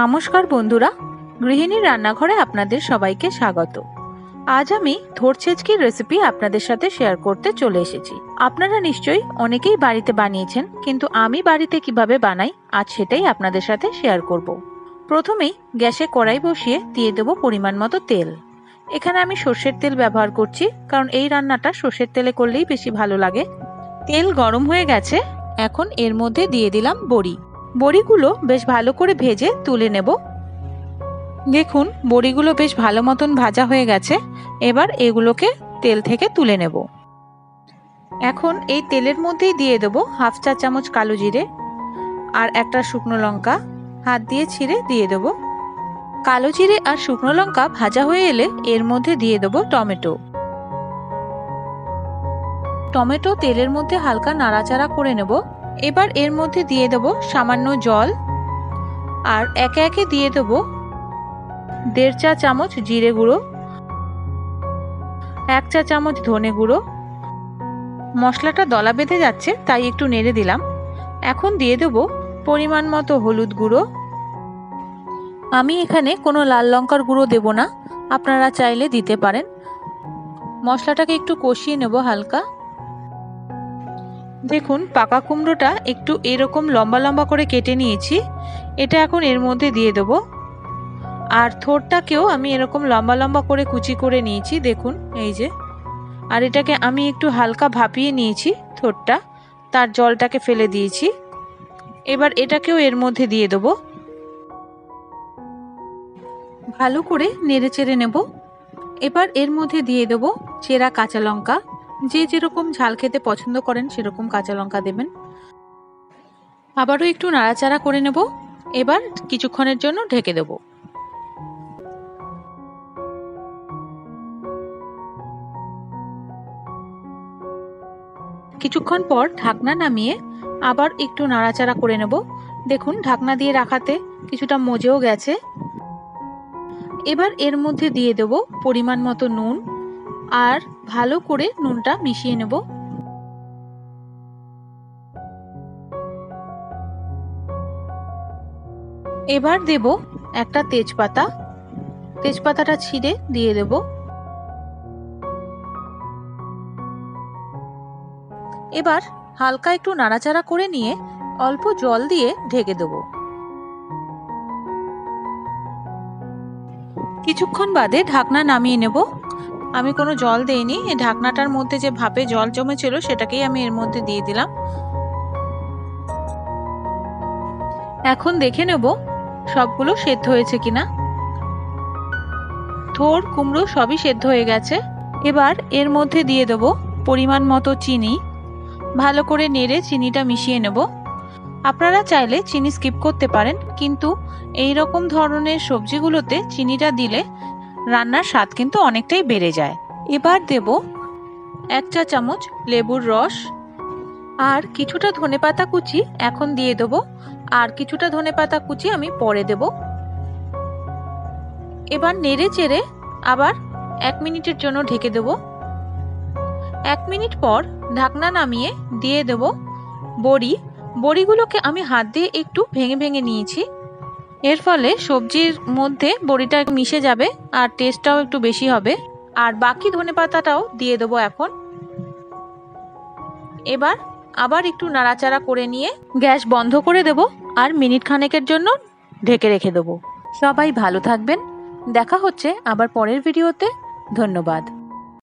নমস্কার বন্ধুরা, গৃহিণীর রান্নাঘরে আপনাদের সবাইকে স্বাগত। আজ আমি থোর ছেচকির রেসিপি আপনাদের সাথে শেয়ার করতে চলে এসেছি। আপনারা নিশ্চয়ই অনেকেই বাড়িতে বানিয়েছেন, কিন্তু আমি বাড়িতে কিভাবে বানাই আজ সেটাই আপনাদের সাথে শেয়ার করব। প্রথমেই গ্যাসে কড়াই বসিয়ে দিয়ে দেব পরিমাণ মতো তেল। এখানে আমি সর্ষের তেল ব্যবহার করছি, কারণ এই রান্নাটা সর্ষের তেলে করলেই বেশি ভালো লাগে। তেল গরম হয়ে গেছে, এখন এর মধ্যে দিয়ে দিলাম বড়ি। বড়িগুলো বেশ ভালো করে ভেজে তুলে নেব। দেখুন বড়িগুলো বেশ ভালো মতন ভাজা হয়ে গেছে। এবার এগুলোকে তেল থেকে তুলে নেব। এখন এই তেলের মধ্যেই দিয়ে দেব হাফ চা চামচ কালো জিরে আর একটা শুকনো লঙ্কা হাত দিয়ে ছিঁড়ে দিয়ে দেব। কালো জিরে আর শুকনো লঙ্কা ভাজা হয়ে এলে এর মধ্যে দিয়ে দেব টমেটো। টমেটো তেলের মধ্যে হালকা নাড়াচাড়া করে নেব। এবার এর মধ্যে দিয়ে দেব সামান্য জল আর একে একে দিয়ে দেব 1.5 চা চামচ জিরে গুঁড়ো, 1 চা চামচ ধনে গুঁড়ো। মশলাটা দলা বেঁধে যাচ্ছে তাই একটু নেড়ে দিলাম। এখন দিয়ে দেব পরিমাণ মতো হলুদ গুঁড়ো। আমি এখানে কোনো লাল লঙ্কার গুঁড়ো দেব না, আপনারা চাইলে দিতে পারেন। মশলাটাকে একটু কষিয়ে নেব হালকা। দেখুন পাকা কুমড়োটা একটু এরকম লম্বা লম্বা করে কেটে নিয়েছি, এটা এখন এর মধ্যে দিয়ে দেব। আর থোরটাকেও আমি এরকম লম্বা লম্বা করে কুচি করে নিয়েছি, দেখুন এই যে। আর এটাকে আমি একটু হালকা ভাপিয়ে নিয়েছি থোরটা, তার জলটাকে ফেলে দিয়েছি। এবার এটাকেও এর মধ্যে দিয়ে দেব। ভালো করে নেড়ে চেড়ে নেব। এবার এর মধ্যে দিয়ে দেব চেরা কাঁচা লঙ্কা। যে যেরকম ঝাল খেতে পছন্দ করেন সেরকম কাঁচা লঙ্কা দেবেন। আবারও একটু নাড়াচাড়া করে নেব। এবার কিছুক্ষণের জন্য ঢেকে দেব। কিছুক্ষণ পর ঢাকনা নামিয়ে আবার একটু নাড়াচাড়া করে নেব। দেখুন ঢাকনা দিয়ে রাখাতে কিছুটা মজেও গেছে। এবার এর মধ্যে দিয়ে দেব পরিমাণ মতো নুন আর ভালো করে নুনটা মিশিয়ে নেব। এবার দেব একটা তেজপাতা, তেজপাতাটা ছিঁড়ে দিয়ে দেব। এবার হালকা একটু নাড়াচাড়া করে নিয়ে অল্প জল দিয়ে ঢেকে দেব। কিছুক্ষণ বাদে ঢাকনা নামিয়ে নেব। আমি কোনো জল দেইনি, এই ঢাকনাটার মধ্যে যে ভাপে জল জমেছিল সেটাকেই আমি এর মধ্যে দিয়ে দিলাম। এখন দেখে নেব সবগুলো সেদ্ধ হয়েছে কিনা। থোর কুমড়ো সবই সেদ্ধ হয়ে গেছে। এবার এর মধ্যে দিয়ে দেব পরিমাণ মতো চিনি। ভালো করে নেড়ে চিনিটা মিশিয়ে নেব। আপনারা চাইলে চিনি স্কিপ করতে পারেন, কিন্তু এই রকম ধরনের সবজিগুলোতে চিনিটা দিলে রান্নার স্বাদ কিন্তু অনেকটাই বেড়ে যায়। এবার দেব 1 চা চামচ লেবুর রস আর কিছুটা ধনেপাতা কুচি এখন দিয়ে দেব, আর কিছুটা ধনেপাতা কুচি আমি পরে দেব। এবার নেড়ে চেড়ে আবার 1 মিনিটের জন্য ঢেকে দেব। 1 মিনিট পর ঢাকনা নামিয়ে দিয়ে দেব বড়ি। বড়িগুলোকে আমি হাত দিয়ে একটু ভেঙে ভেঙে নিয়েছি, এর ফলে সবজির মধ্যে বড়িটা মিশে যাবে আর টেস্টটাও একটু বেশি হবে। আর বাকি ধনেপাতাটাও দিয়ে দেবো এখন। এবার আবার একটু নাড়াচাড়া করে নিয়ে গ্যাস বন্ধ করে দেব আর মিনিট খানেকের জন্য ঢেকে রেখে দেবো। সবাই ভালো থাকবেন, দেখা হচ্ছে আবার পরের ভিডিওতে। ধন্যবাদ।